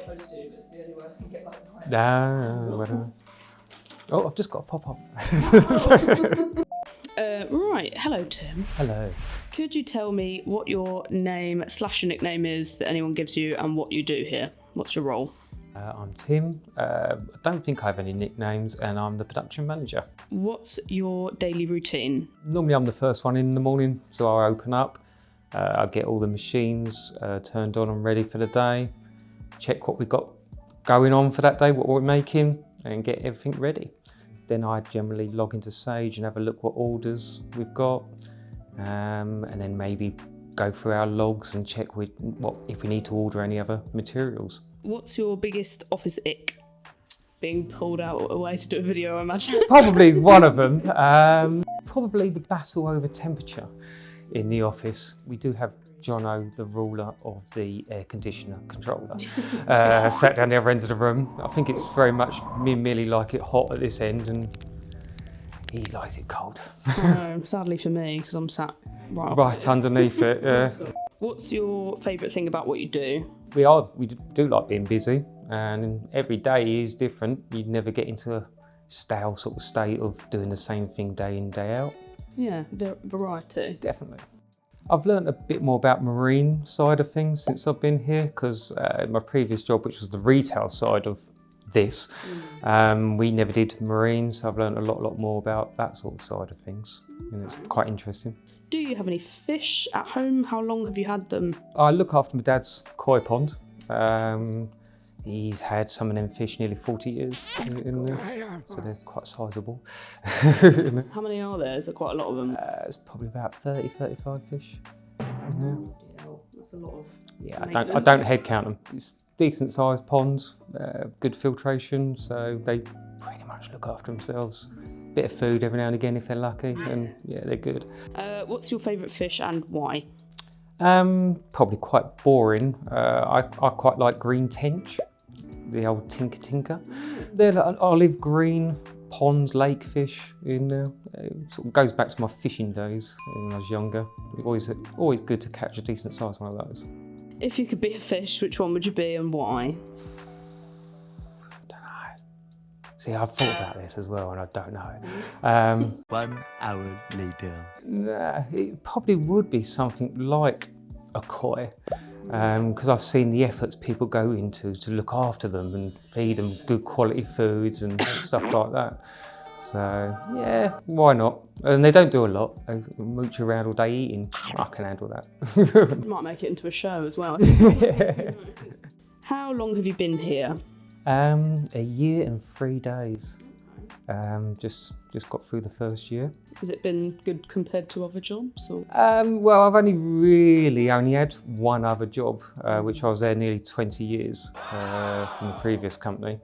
toasty, but it's the only way I can get back behind. Nah, oh, I've just got a pop-up. Right, hello Tim. Hello. Could you tell me what your name / your nickname is that anyone gives you and what you do here? What's your role? I'm Tim. I don't think I have any nicknames, and I'm the production manager. What's your daily routine? Normally I'm the first one in the morning, so I open up, I get all the machines turned on and ready for the day, check what we've got going on for that day, what we're making, and get everything ready. Then I generally log into Sage and have a look what orders we've got, and then maybe go through our logs and check if we need to order any other materials. What's your biggest office ick? Being pulled out away to do a video, I imagine. Probably is one of them. Probably the battle over temperature in the office. We do have Jono, the ruler of the air conditioner controller, sat down the other end of the room. I think it's very much me and Millie like it hot at this end, and he likes it cold. Sadly for me, because I'm sat right underneath it. Yeah. What's your favourite thing about what you do? We do like being busy, and every day is different. You never get into a stale sort of state of doing the same thing day in, day out. Yeah, variety. Definitely. I've learned a bit more about marine side of things since I've been here, because my previous job, which was the retail side of this, we never did marine, so I've learned a lot more about that sort of side of things, and it's quite interesting. Do you have any fish at home? How long have you had them? I look after my dad's koi pond. He's had some of them fish nearly 40 years in there, so they're quite sizable. How many are there? Is there quite a lot of them? It's probably about 30, 35 fish in there. That's a lot of Yeah, I don't head count them. It's decent sized ponds, good filtration, so they pretty much look after themselves. Bit of food every now and again if they're lucky, and yeah, they're good. What's your favourite fish and why? Probably quite boring. I quite like green tench, the old tinker. They're like olive green ponds, lake fish in there. It sort of goes back to my fishing days when I was younger. Always good to catch a decent sized one of those. If you could be a fish, which one would you be and why? See, I've thought about this as well, and I don't know. 1 hour later. It probably would be something like a koi, because I've seen the efforts people go into to look after them and feed them good quality foods and stuff like that. So yeah, why not? And they don't do a lot. They mooch around all day eating. I can handle that. You might make it into a show as well. Yeah. How long have you been here? A year and 3 days. Just got through the first year. Has it been good compared to other jobs? Or? Well, I've only had one other job, which I was there nearly 20 years from the previous company.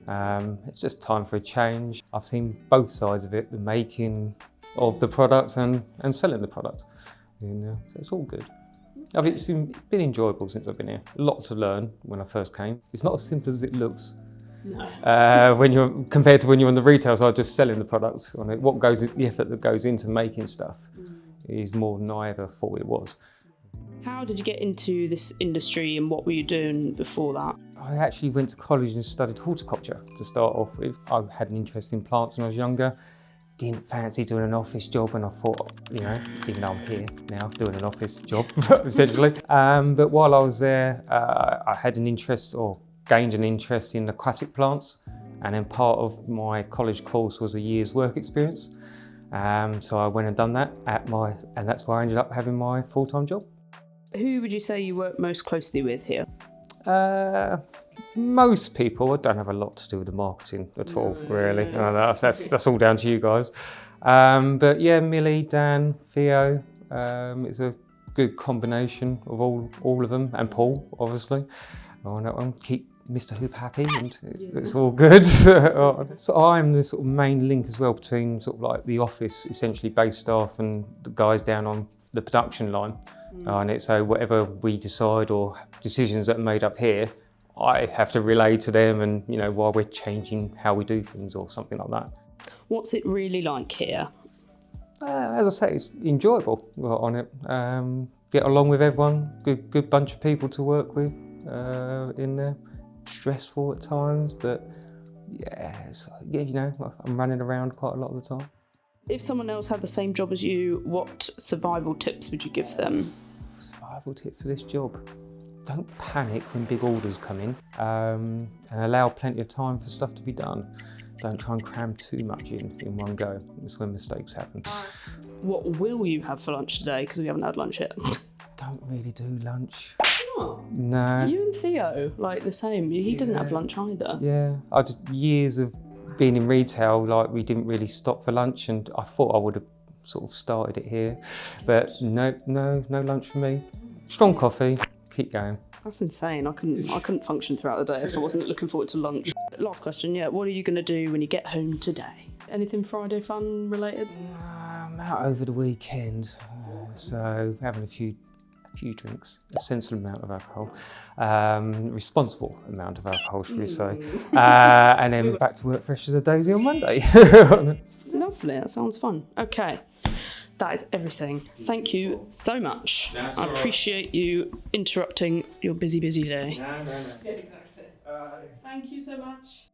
It's just time for a change. I've seen both sides of it, the making of the product and selling the product. So it's all good. It's been enjoyable since I've been here. A lot to learn when I first came. It's not as simple as it looks. No. Compared to when you're on the retail side, just selling the product. The effort that goes into making stuff is more than I ever thought it was. How did you get into this industry and what were you doing before that? I actually went to college and studied horticulture to start off with. I had an interest in plants when I was younger. Didn't fancy doing an office job, and I thought, even though I'm here now doing an office job, essentially. But while I was there, I had an interest, or gained an interest in aquatic plants, and then part of my college course was a year's work experience. So I went and done that and that's where I ended up having my full-time job. Who would you say you work most closely with here? Most people. I don't have a lot to do with the marketing at all, really. That's all down to you guys. But yeah, Millie, Dan, Theo, it's a good combination of all of them, and Paul, obviously. On that one, keep Mr Hoop happy, and it's all good. So I'm the sort of main link as well between sort of like the office, essentially based staff, and the guys down on the production line. So whatever we decide or decisions that are made up here, I have to relay to them, and while we're changing how we do things or something like that. What's it really like here? As I say, it's enjoyable on it. Get along with everyone, good bunch of people to work with in there. stressful at times, but yeah, you know, I'm running around quite a lot of the time. If someone else had the same job as you, what survival tips would you give them? Survival tips for this job. Don't panic when big orders come in, and allow plenty of time for stuff to be done. Don't try and cram too much in one go. That's when mistakes happen. What will you have for lunch today? Because we haven't had lunch yet. Don't really do lunch. Oh, No. you and Theo, like the same. He doesn't have lunch either. Yeah, I did years of being in retail, like we didn't really stop for lunch, and I thought I would have sort of started it here, but no lunch for me. Strong coffee, keep going. That's insane. I couldn't function throughout the day if I wasn't looking forward to lunch. Last question, yeah. What are you going to do when you get home today? Anything Friday fun related? I'm out over the weekend, so having a few drinks, a sensible amount of alcohol, responsible amount of alcohol, should we say, and then back to work fresh as a daisy on Monday. Lovely, that sounds fun. Okay, that is everything. Thank you so much. I appreciate you interrupting your busy day. No. Yeah, exactly. Thank you so much.